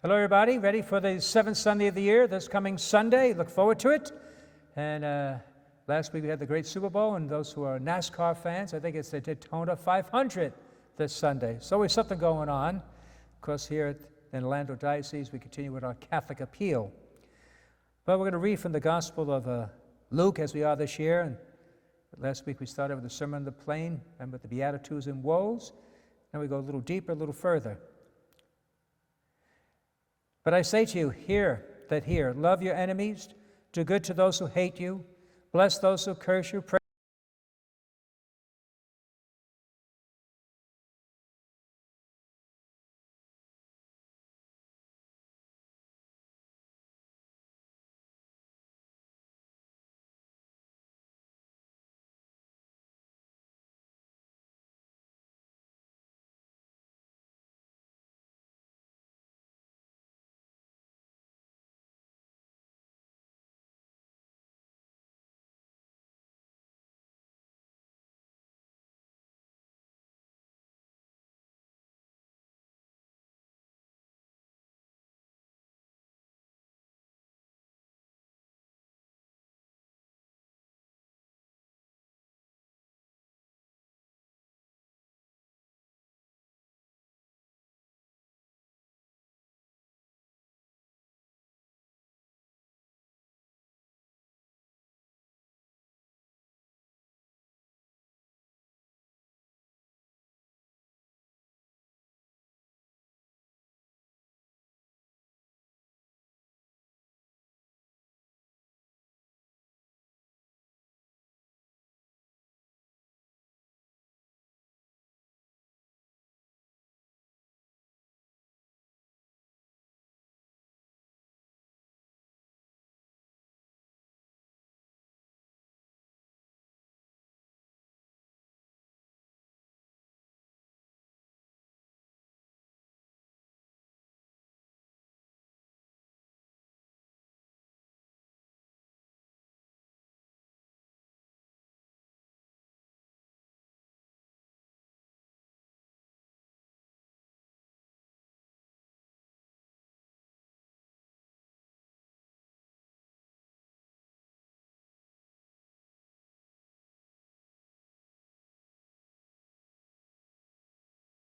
Hello, everybody. Ready for the seventh Sunday of the year, this coming Sunday? Look forward to it. And last week we had the great Super Bowl, and those who are NASCAR fans, I think it's the Daytona 500 this Sunday. So there's something going on. Of course, here in Orlando Diocese, we continue with our Catholic appeal. But we're going to read from the Gospel of Luke, as we are this year. And last week we started with the Sermon on the Plain and with the Beatitudes and Woes. Now we go a little deeper, a little further. But I say to you, hear, love your enemies, do good to those who hate you, bless those who curse you, pray.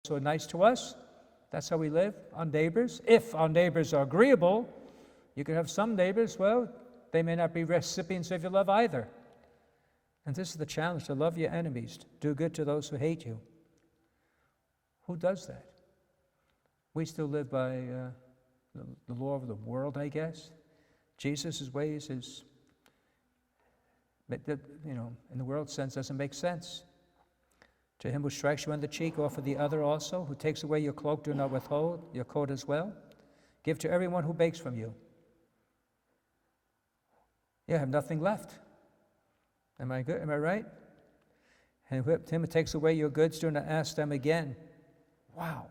So nice to us. That's how we live, our neighbors. If our neighbors are agreeable, you can have some neighbors, well, they may not be recipients of your love either. And this is the challenge, to love your enemies, do good to those who hate you. Who does that? We still live by the law of the world, I guess. Jesus' ways is, in the world sense, doesn't make sense. To him who strikes you on the cheek, offer the other also. Who takes away your cloak, do not withhold your coat as well. Give to everyone who begs from you. You have nothing left. Am I good? Am I right? And him who takes away your goods, do not ask them again. Wow.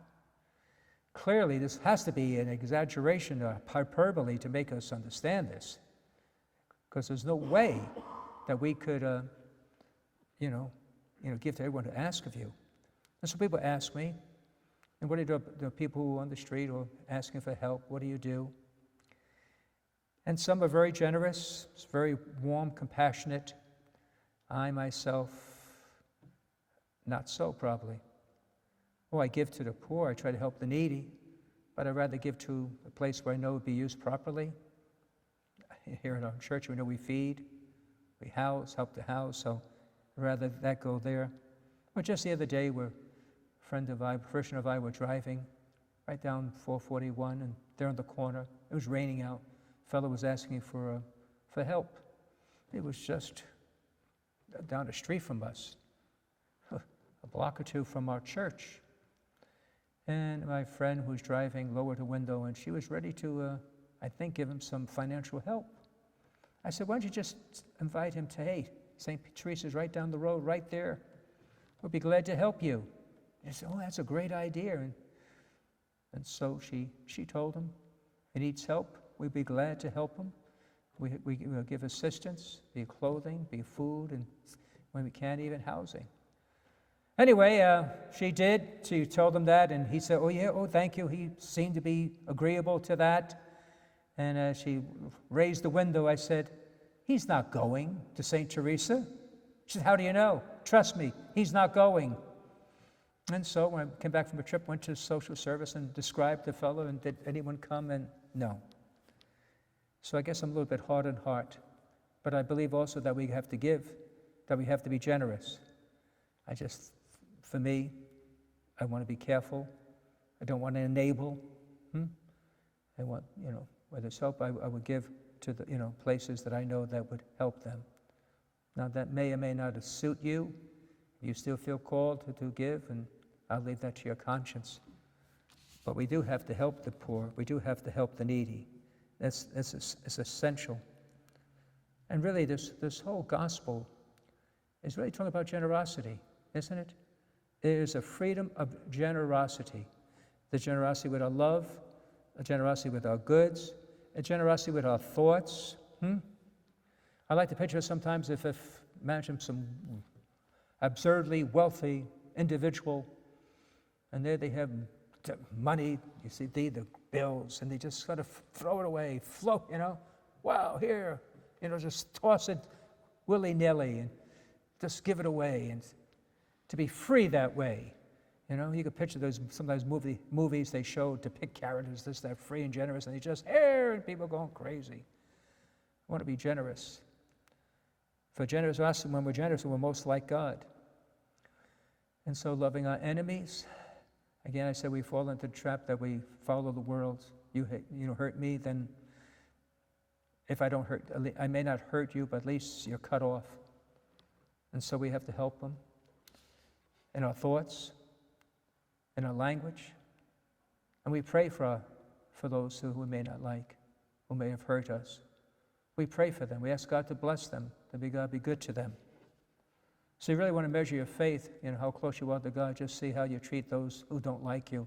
Clearly, this has to be an exaggeration or hyperbole to make us understand this. Because there's no way that we could, give to everyone who asks of you. And so people ask me, and what do you do? The people who are on the street or asking for help, what do you do? And some are very generous, very warm, compassionate. I myself, not so probably. Oh, I give to the poor, I try to help the needy, but I'd rather give to a place where I know it would be used properly. Here at our church, we know we feed, we house, help the house, so rather that go there. Or just the other day, a friend of I, Christian of I, were driving right down 441, and there on the corner, it was raining out. A fellow was asking for help. It was just down the street from us, a block or two from our church. And my friend who was driving lowered her window, and she was ready to, I think, give him some financial help. I said, why don't you just invite him to, hey, St. Teresa's right down the road, right there. We'll be glad to help you. And he said, oh, that's a great idea. And so she told him, he needs help. We'd be glad to help him. We will give assistance, be clothing, be food, and when we can, even housing. Anyway, she did. She told him that, and he said, oh, yeah, oh, thank you. He seemed to be agreeable to that. And she raised the window. I said, he's not going to St. Teresa. She said, how do you know? Trust me, he's not going. And so when I came back from a trip, went to social service and described the fellow, and did anyone come? And no. So I guess I'm a little bit hard in heart. But I believe also that we have to give, that we have to be generous. For me, I want to be careful. I don't want to enable. I want, whether it's help, I would give to the, places that I know that would help them. Now that may or may not suit you. You still feel called to give, and I'll leave that to your conscience. But we do have to help the poor. We do have to help the needy. It's essential. And really, this whole gospel is really talking about generosity, isn't it? There is a freedom of generosity. The generosity with our love, a generosity with our goods, a generosity with our thoughts. I like to picture sometimes if imagine some absurdly wealthy individual, and there they have money, you see, the bills, and they just sort of throw it away, float, wow, here, just toss it willy-nilly and just give it away, and to be free that way. You could picture some of those movies they show depict characters that free and generous, and they just here, and people going crazy. I want to be generous. For generous us, when we're generous, we're most like God. And so loving our enemies. Again, I said we fall into the trap that we follow the world. You hurt me, then if I don't hurt, I may not hurt you, but at least you're cut off. And so we have to help them in our thoughts, in our language, and we pray for those who we may not like, who may have hurt us. We pray for them. We ask God to bless them, that God be good to them. So you really want to measure your faith, how close you are to God. Just see how you treat those who don't like you,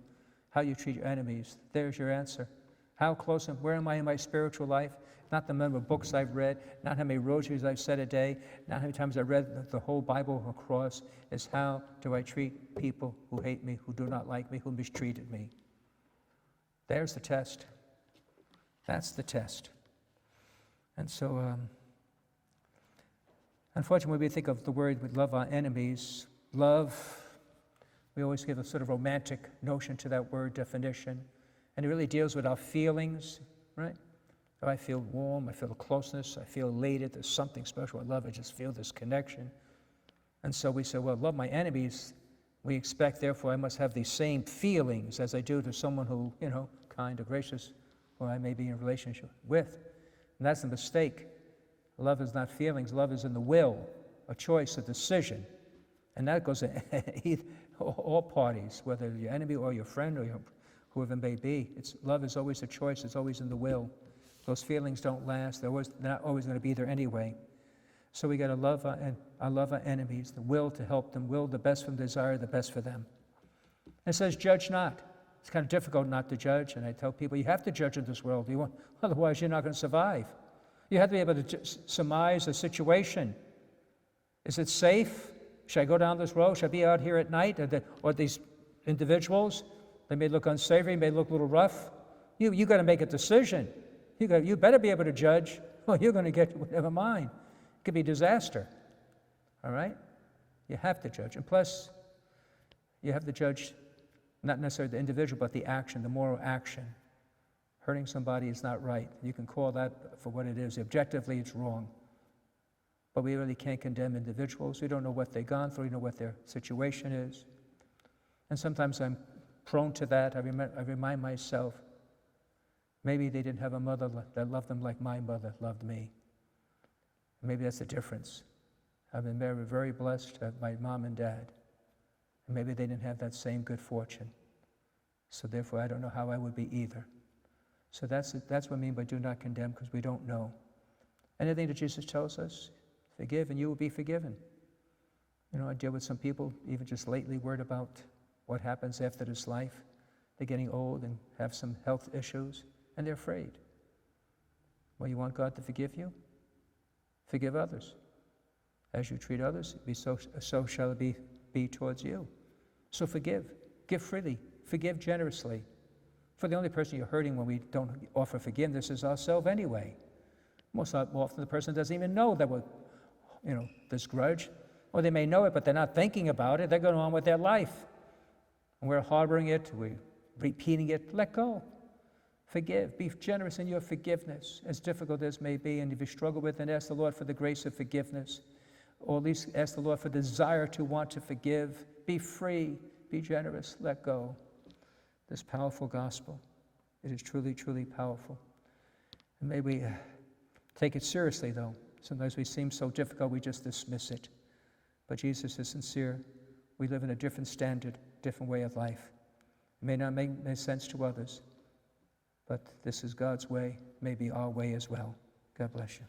how you treat your enemies. There's your answer. How close where am I in my spiritual life? Not the number of books I've read, not how many rosaries I've said a day, not how many times I've read the whole Bible across. It's how do I treat people who hate me, who do not like me, who mistreated me. There's the test. That's the test. And so, unfortunately, when we think of the word, we love our enemies. Love, we always give a sort of romantic notion to that word definition. And it really deals with our feelings, right? So I feel warm, I feel closeness, I feel elated, there's something special. I love it, just feel this connection. And so we say, well, love my enemies. We expect, therefore, I must have these same feelings as I do to someone who, kind or gracious, who I may be in a relationship with. And that's a mistake. Love is not feelings, love is in the will, a choice, a decision. And that goes to all parties, whether your enemy or your friend or whoever it may be. Love is always a choice, it's always in the will. Those feelings don't last, they're not always going to be there anyway. So we got to love our enemies, the will to help them, will the best for them, desire the best for them. And it says, judge not. It's kind of difficult not to judge, and I tell people, you have to judge in this world. Otherwise, you're not going to survive. You have to be able to surmise a situation. Is it safe? Should I go down this road? Should I be out here at night? Or these individuals, they may look unsavory, may look a little rough. You got to make a decision. You better be able to judge. Well, you're going to get, never mind. It could be disaster. All right? You have to judge. And plus, you have to judge not necessarily the individual, but the action, the moral action. Hurting somebody is not right. You can call that for what it is. Objectively, it's wrong. But we really can't condemn individuals. We don't know what they've gone through. We don't know what their situation is. And sometimes I'm prone to that. I remind myself, maybe they didn't have a mother that loved them like my mother loved me. Maybe that's the difference. I've been very, very blessed to have my mom and dad. And maybe they didn't have that same good fortune. So therefore, I don't know how I would be either. So that's what I mean by do not condemn, because we don't know. Anything that Jesus tells us, forgive and you will be forgiven. I deal with some people, even just lately, worried about what happens after this life. They're getting old and have some health issues, and they're afraid. Well, you want God to forgive you? Forgive others. As you treat others, so shall it be be towards you. So forgive. Give freely. Forgive generously. For the only person you're hurting when we don't offer forgiveness is ourselves anyway. Most often the person doesn't even know that we're, this grudge. Or they may know it, but they're not thinking about it. They're going on with their life. And we're harboring it. We're repeating it. Let go. Forgive. Be generous in your forgiveness, as difficult as may be. And if you struggle with it, ask the Lord for the grace of forgiveness. Or at least ask the Lord for desire to want to forgive. Be free. Be generous. Let go. This powerful gospel. It is truly, truly powerful. And may we take it seriously, though. Sometimes we seem so difficult, we just dismiss it. But Jesus is sincere. We live in a different standard, different way of life. It may not make sense to others, but this is God's way, may be our way as well. God bless you.